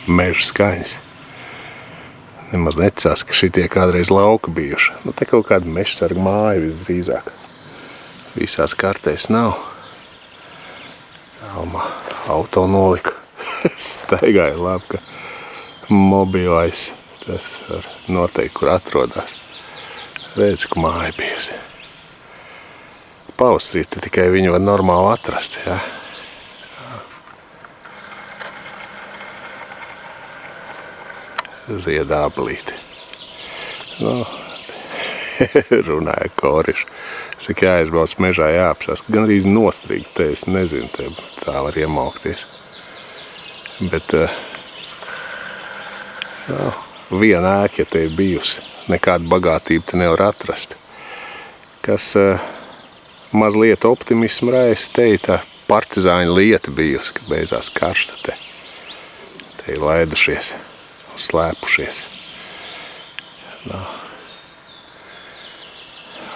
Meža skaņas. Nemaz necās, ka šitie kādreiz lauka bijuši. Nu, te kaut kāda mežsarga māja visdrīzāk. Visās kartēs nav. Tā auto noliku. Staigāja labi, ka mobilais tas var noteikti, kur atrodās. Redz, ka māja bijusi. Pavasarī te tikai viņu var normāli atrast, jā. Ziedāblīti. Nu, runāja koriši. Saka, jāizbrauc mežā, jāapsās. Gan arī nostrīgi te, es nezinu, te tā var iemaukties. Bet viena ēka, ja te ir bijusi, nekāda bagātība te nevar atrast. Kas mazliet optimismu raisa, te ir tā partizāņa lieta bijusi, ka beidzās karsta te. Te ir laidušies. Slēpušies.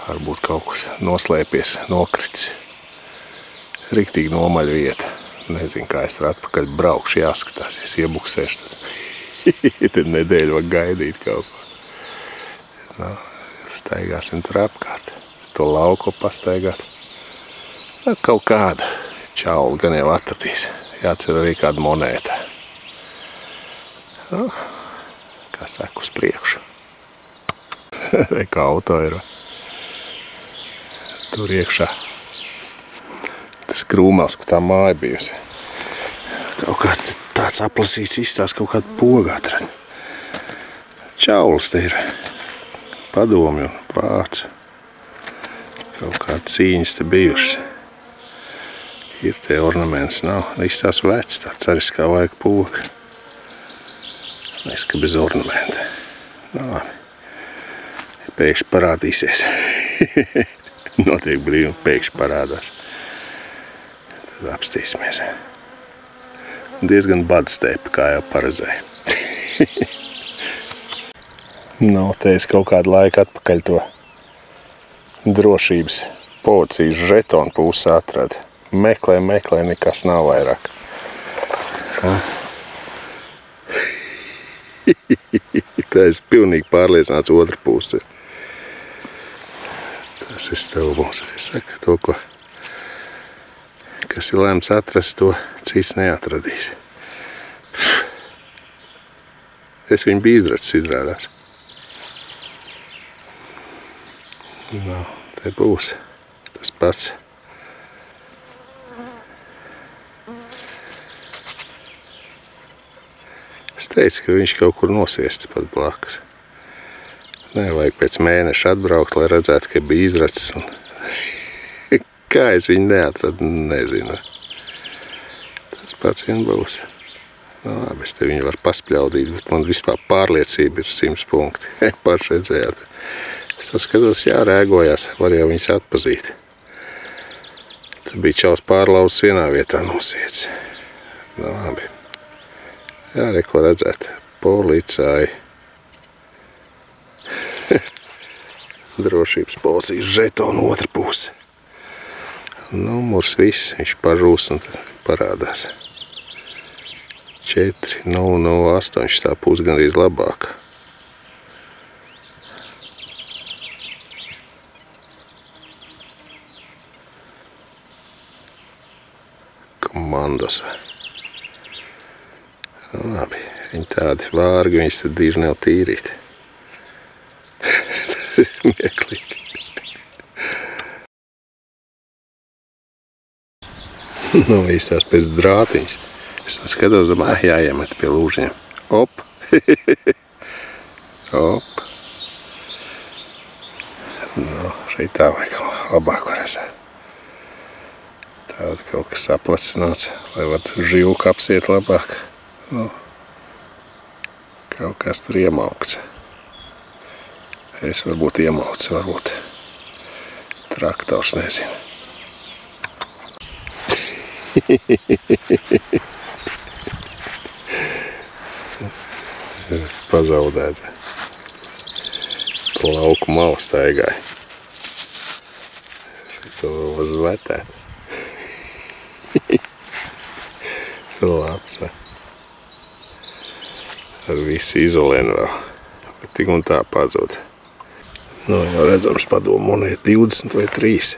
Varbūt kaut kas noslēpies, nokritis. Riktīgi nomaļa vieta. Nezinu, kā es tur atpakaļ braukšu, jāskatās. Es iebuksēšu, tad nedēļu var gaidīt kaut ko. Staigāsim tur apkārt. To lauku pastaigāt. Kaut kāda čaula gan jau atradīs. Jācer arī kāda monēta. Kā saka, uz priekšu. Kā auto ir. Tur iekšā. Tas krūmās, kur tā māja bijusi. Kaut kāds tāds aplasīts izstās, kaut kādu pogu atrad. Čauls te ir. Padomju un vācu. Kaut kāda cīņas te bijušas. Ir te ornaments, nav. Izstās vecs, tāds arī kā vajag poga. Es ka bez ornamenta. Pēkšņi parādīsies. Notiek brīvi, pēkšņi parādās. Tad apstīsimies. Diezgan badstepi, kā jau paredzēja. Te es kaut kādu laiku atpakaļ to drošības policijas žetonu pusi atradu. Meklē, nekas nav vairāk. Tā es pilnīgi pārliecināts otra puse. Tas ir stelbums. Es saku, to, kas ir lēmts atrast, to cits neatradīs. Es viņu biju izracis izrādās. Te būs tas pats. Es teicu, ka viņš kaut kur nosviests pat blakus. Nevajag pēc mēneša atbraukt, lai redzētu, ka bija izracis. Kā es viņu neatradu, nezinu. Tas pats vien būs. Labi, es te viņu varu paspļaudīt, bet man vispār pārliecība ir 100 punkti. Pašredzējāt. Es to skatos, rēgojās, var jau viņus atpazīt. Tad bija čaus pārlauzs vienā vietā nosviets. Labi. Re, ko redzēt. Policāji. Drošības policijas žetonu otra puse. Numurs viss, viņš pažūs un tad parādās. 4, 008, tā puse gan arī labāk. Komandos. Labi, viņi tādi vārgi, viņas tad dīži nav tīrīti. Tas ir smieklīgi. Īstās pēc drātiņas. Es skatos, domāju, jāiemet pie lūžiņiem. Op! Op! Šeit tā vajag labāku redzēt. Tāda kaut kas aplecināts, lai var žilku apsiet labāk. Kaut kas tur iemaukts. Es varbūt iemaukts, varbūt traktors, nezinu. Pazaudēts. To lauku malu staigāja. Šito vēl zvetēt. Labs. ar visu izolēnu vēl. Bet tik un tā pazūd. Nu, jau redzams padomu monēta 20 vai 3.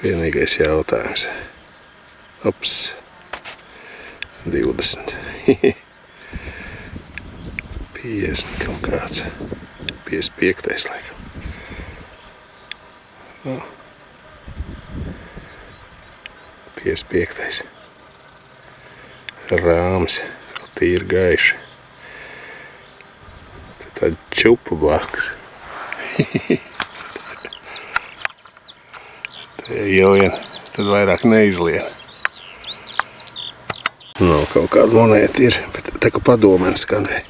Vienīgais jautājums. Ops. 20. 50 kaut kāds. 55. laikam. Nu. 55. Rāms. Tīri gaiši. Tad tāda čupa blakus. Te jau vien, tad vairāk neizlien. Nu, kaut kāda monēta ir, bet tā kā padomēns skanē.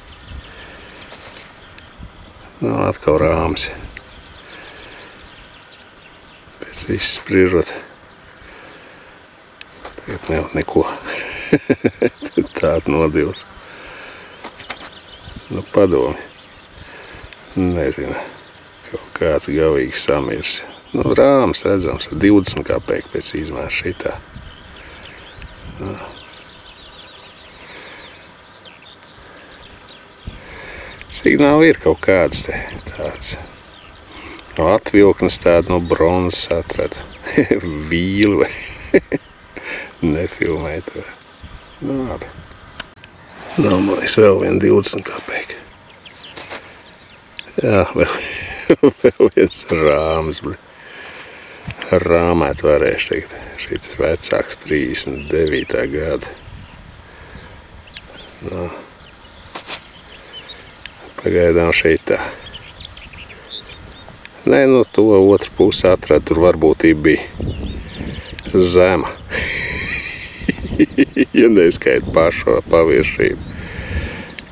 Nu, atkal rāms. Pēc viss spriežot. Tagad nav neko. Tāda nodivs. Nu, padomi. Nezinu. Kaut kāds gavīgs samirs. Nu, rāms redzams, 20 kapeiku pēc izmēra šitā. Nu. Signāli ir kaut kāds te tāds. No atvilknes tāda no bronzas atrada. Vīli vai nefilmēja to. Nu, labi. Nav manis vēl vien 20 kapeika. Jā, vēl viens rāms. Rāmēt varēšu teikt. Šitas vecāks 39. gada. Nu. Pagaidām šeit tā. Nē, nu to otru pusi atrada, tur varbūtība bija zema. Ja neskaita pašu paviršību.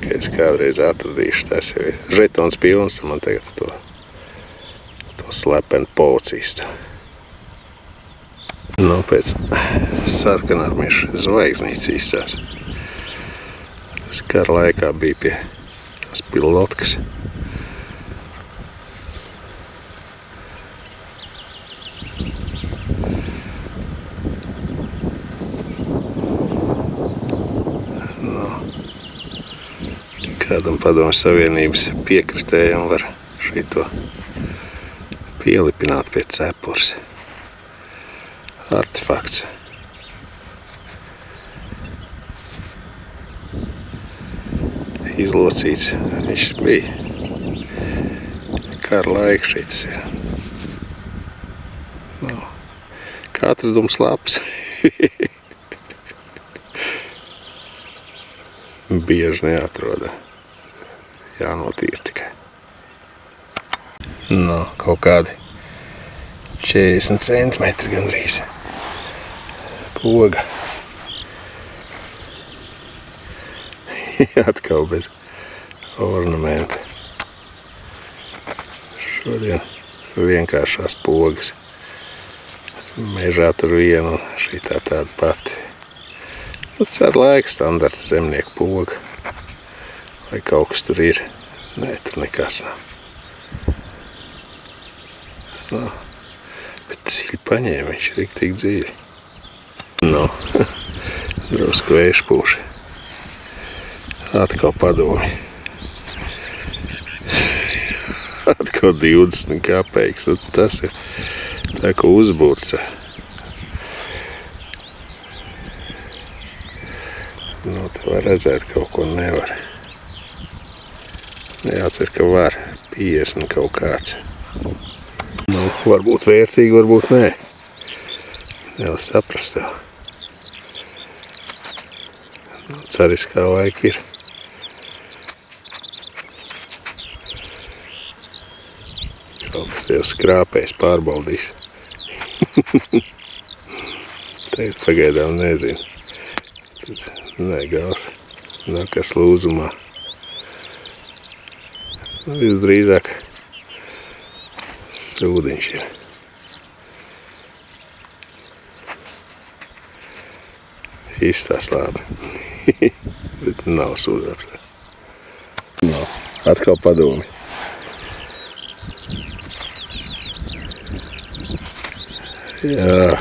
Ka es kādreiz atradīšu, tas jau ir žetons pilns, man tagad to slepenu policistu. Nu, pēc sarkanarmiešu zvaigznītes izstās. Tas kara laikā bija pie tās pilotkas. Kādam Padomju Savienības piekritējam var šito pielipināt pie cepures. Artefakts. Izlocīts. Viņš bija kara laika šitas ir. Nu, kā atradums labs. Bieži neatroda. Jānotīr tikai. Nu, kaut kādi 40 centimetri gandrīz. Poga. Atkal bez ornamenta. Šodien vienkāršās pogas. Mežā tur viena un šitā tāda pati. Nu, tas ar laika standarta zemnieku poga. Vai kaut kas tur ir? Nē, tur nekas nav. Nu, bet dziļi paņēma, viņš ir tik dziļi. Nu, drusku vējš pūši. Atkal padomi. Atkal 20 kapeiks. Tas ir tā, ko uzbūrts. Nu, te var redzēt, kaut ko nevar. Jācer, ka var. 50 kaut kāds. Nu, varbūt vērtīgi, varbūt nē. Jau saprast jau. Nu, ceris, kā laika ir. Kaut kas jau skrāpējs pārbaudīs. Tagad pagaidām nezinu. Nē, gals. Nav kas lūzumā. Visdrīzāk sūdiņš ir. Izstās labi. Bet nav sudrabs. No, atkal padomi. Jā.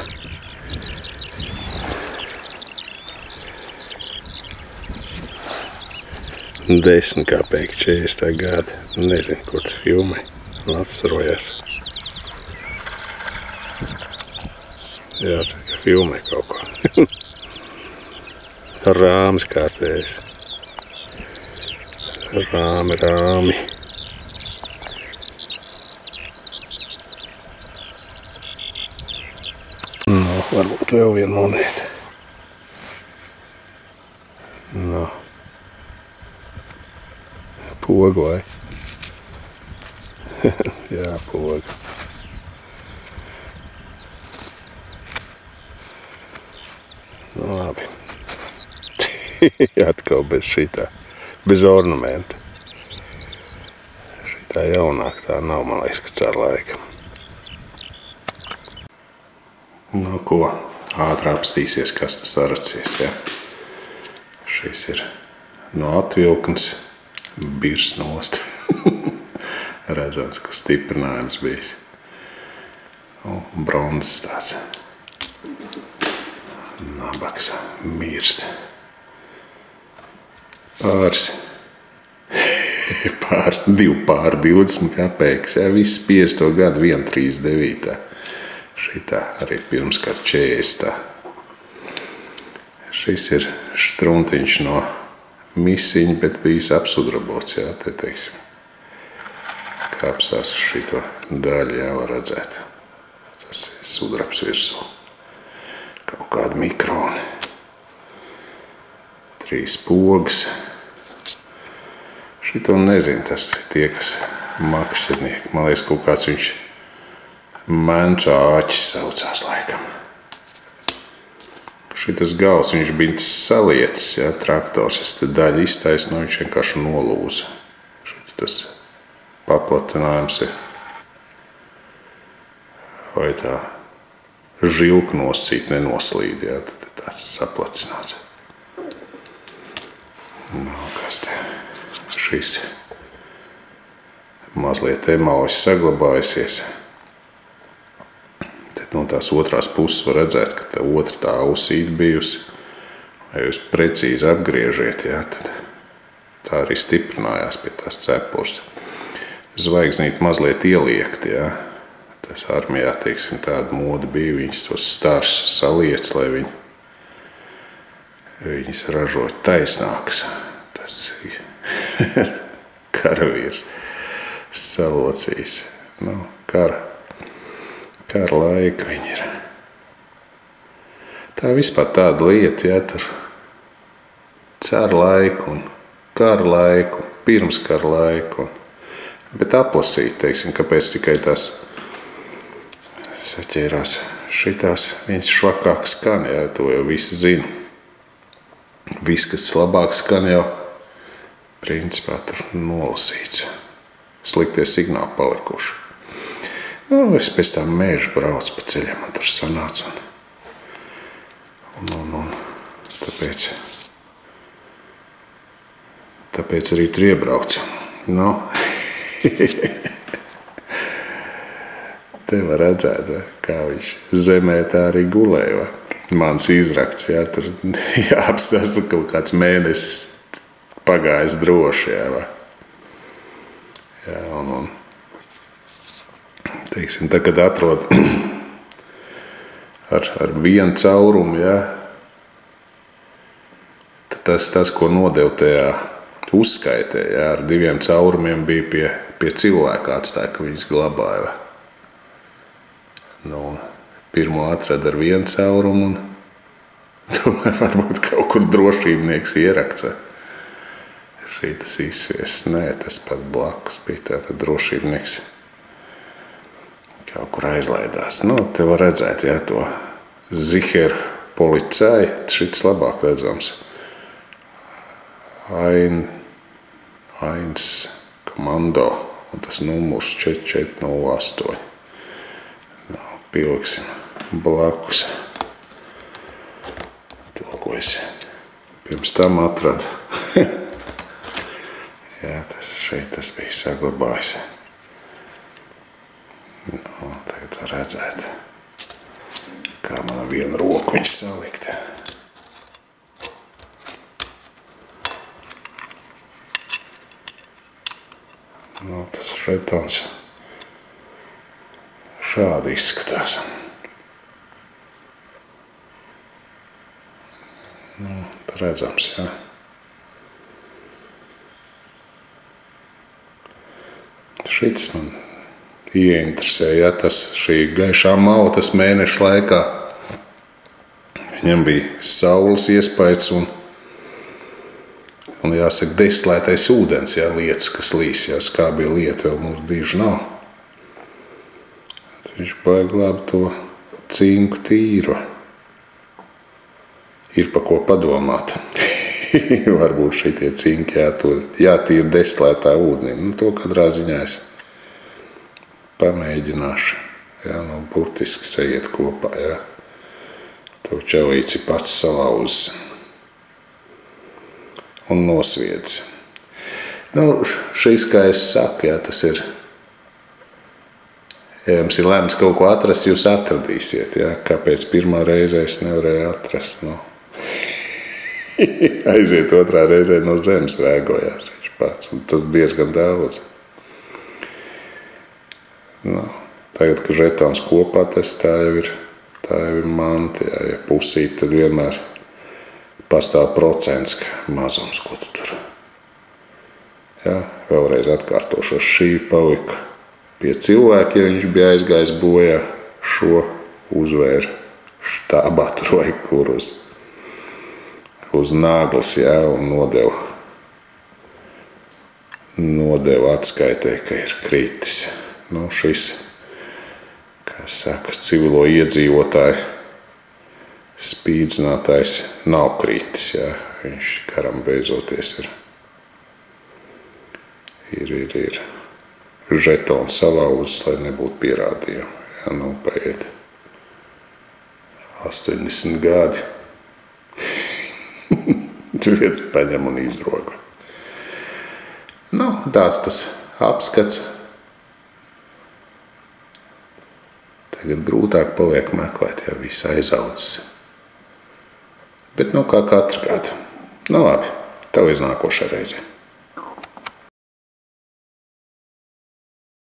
10 kapeki 40 gadi. Nezinu, kur tu filmē. Un atstarojās. Jācer, ka filmē kaut ko. Rāmis kārtējais. Rāmi. No, varbūt vēl viena monēta. No. Poga vai? Jā, poga. Nu, labi. Atkal bez šitā. Bez ornamenta. Šitā jaunāk tā nav, man liekas, ka caur laikam. Nu, ko? Ātri apstīsies, kas tas aracies, ja? Šis ir no atvilknes birs nost. Redzams, ka stiprinājums bijis. Nu, bronzas tāds. Nabaks mirst. Pāris 2 pār 20 kapeikas. Jā, viss 50. gadu 1,39. Šitā arī pirms kā 40. Šis ir štruntiņš no misiņa, bet bijis apsudrabots, jā, te teiksim. Kāpsās uz šito daļu, jā, var redzēt. Tas ir sudrabs virsū. Kaut kādi mikroni. 3 pogas. Šito nezinu, tas ir tie, kas makšķernieki. Man liekas, kaut kāds viņš Menčā āķis saucās laikam. Šitas gals, viņš bija saliecis, jā, traktors. Es te daļu iztaisnu, viņš vienkārši nolūza. Šitas paplatinājums ir. Vai tā žilka noscīt nenoslīd, jā, tad tāds saplacināts. Nu, kas te? Šis mazliet emaujas saglabājusies. Tad no tās otrās puses var redzēt, ka tā otra tā ausīt bijusi. Ja jūs precīzi apgriežiet, jā, tad tā arī stiprinājās pie tās cepures. Zvaigznīt mazliet ieliekt, jā. Tas armijā, teiksim, tāda moda bija, viņas tos stars saliec, lai viņas ražot taisnākas. Tas ir karavīrs salocījis. Nu, kara laika viņi ir. Tā vispār tāda lieta, ja tur car laiku un kara laiku, pirms kara laiku. Bet aplasīt, teiksim, kāpēc tikai tās saķērās šitās, viņas švakāk skan, jā, to jau visi zina. Viss, kas labāk skan jau, principā tur nolasīts. Sliktie signāli palikuši. Nu, es pēc tā mēža braucu pa ceļam, man tur sanāca. Un tāpēc arī tur iebraucu. Nu, te var redzēt, kā viņš zemē tā arī gulēja. Mans izrakts, jā, tur jāapstāsta kaut kāds mēnesis pagājis droši, jā. Jā, un teiksim, tā, kad atrod ar vienu caurumu, jā, tad tas, ko nodev tajā uzskaitē, jā, ar 2 caurumiem bija pie cilvēka atstāja, ka viņas glabāja. Nu, pirmo atrada ar 1 caurumu, un tomēr varbūt kaut kur drošībnieks ierakts. Šī tas izsviests. Nē, tas pat blakus bija tātad drošībnieks. Kaut kur aizlaidās. Nu, te var redzēt, jā, to Ziher policai. Šits labāk redzams. Ains komando. Un tas numurs 4408. Nu, pieliksim blakus. To, ko es pirms tam atradu. Jā, tas bija saglabājis. Nu, tagad var redzēt, kā man ar vienu roku viņš salikt. Nu, tas žetons šādi izskatās. Nu, redzams, jā. Šits man ieinteresēja, šī gaišā mautas mēneša laikā. Viņam bija saules iespējas un jāsaka, deslētais ūdens, jā, lietas, kas līs, jā, skābie lieta vēl mums diži nav. Viņš baigi labi to cinku tīru. Ir pa ko padomāt. Varbūt šitie cinki jātīra deslētā ūdenī. Nu, to katrā ziņā es pamēģināšu. Jā, nu, burtiski sajiet kopā, jā. To čelīci pats salauzis un nosviedz. Nu, šīs, kā es saku, jā, tas ir, ja jums ir lemts kaut ko atrast, jūs atradīsiet, jā. Kāpēc pirmā reize es nevarēju atrast, nu. Aiziet otrā reizē no zemes rēgojās viņš pats, un tas diezgan daudz. Nu, tagad, kad žetons kopā, tas tā jau ir manti, jā. Ja pusīt, tad vienmēr pastāv procents, ka mazums, ko tu tur. Jā, vēlreiz atkārtošos, šī palika pie cilvēka, ja viņš bija aizgājis bojā, šo uzvēra štābā tur vai kur uz nāgles, jā, un nodeva atskaitē, ka ir kritis. Nu, šis, kā saka, civilo iedzīvotāju spīdzinātājs nav kritis, jā. Viņš karam beidzoties ir žetonu salauzis, lai nebūtu pierādījumu. Jā, nu, paiet 80 gadi. Tu viens paņem un izroga. Nu, tāds tas apskats. Tagad grūtāk paliek meklēt, ja viss aizaudzis. Bet, nu, kā katru gadu. Nu, labi, tev līdz nākošai reizei.